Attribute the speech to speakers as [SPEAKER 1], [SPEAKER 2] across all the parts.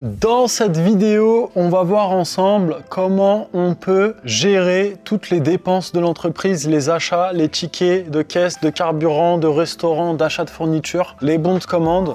[SPEAKER 1] Dans cette vidéo, on va voir ensemble comment on peut gérer toutes les dépenses de l'entreprise, les achats, les tickets de caisse, de carburant, de restaurant, d'achat de fourniture, les bons de commande.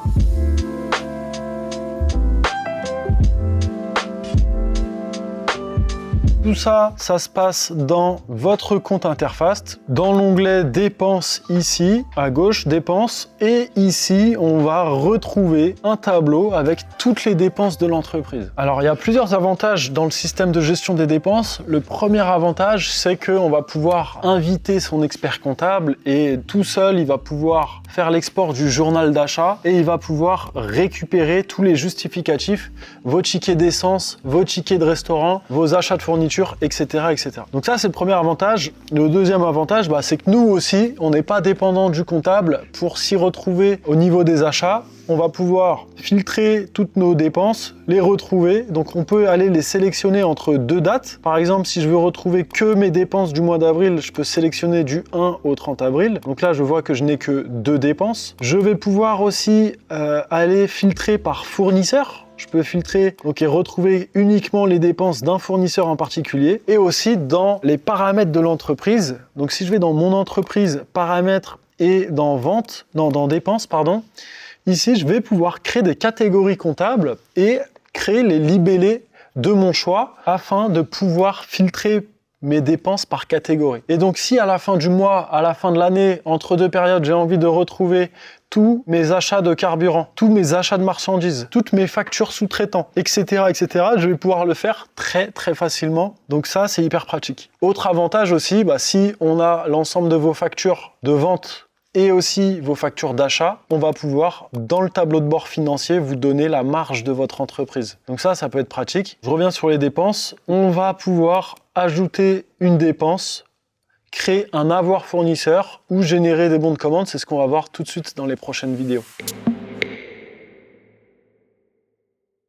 [SPEAKER 1] Tout ça, ça se passe dans votre compte Interfast, dans l'onglet dépenses ici, à gauche, dépenses, et ici, on va retrouver un tableau avec toutes les dépenses de l'entreprise. Alors, il y a plusieurs avantages dans le système de gestion des dépenses. Le premier avantage, c'est qu'on va pouvoir inviter son expert comptable et tout seul, il va pouvoir faire l'export du journal d'achat et il va pouvoir récupérer tous les justificatifs, vos tickets d'essence, vos tickets de restaurant, vos achats de fourniture, etc., etc. Donc ça, c'est le premier avantage. Le deuxième avantage, c'est que nous aussi, on n'est pas dépendant du comptable pour s'y retrouver au niveau des achats. On va pouvoir filtrer toutes nos dépenses, les retrouver. Donc on peut aller les sélectionner entre deux dates. Par exemple, si je veux retrouver que mes dépenses du mois d'avril, je peux sélectionner du 1 au 30 avril. Donc là, je vois que je n'ai que 2 dépenses. Je vais pouvoir aussi aller filtrer par fournisseur. Je peux filtrer et retrouver uniquement les dépenses d'un fournisseur en particulier et aussi dans les paramètres de l'entreprise. Donc si je vais dans mon entreprise, paramètres et dans vente, dans dépenses, pardon, ici je vais pouvoir créer des catégories comptables et créer les libellés de mon choix afin de pouvoir filtrer mes dépenses par catégorie. Et donc si à la fin du mois, à la fin de l'année, entre deux périodes, j'ai envie de retrouver tous mes achats de carburant, tous mes achats de marchandises, toutes mes factures sous-traitants, etc., etc., je vais pouvoir le faire très facilement. Donc ça, c'est hyper pratique. Autre avantage aussi, si on a l'ensemble de vos factures de vente et aussi vos factures d'achat, on va pouvoir, dans le tableau de bord financier, vous donner la marge de votre entreprise. Donc ça peut être pratique. Je reviens sur les dépenses. On va pouvoir ajouter une dépense, créer un avoir fournisseur ou générer des bons de commande. C'est ce qu'on va voir tout de suite dans les prochaines vidéos.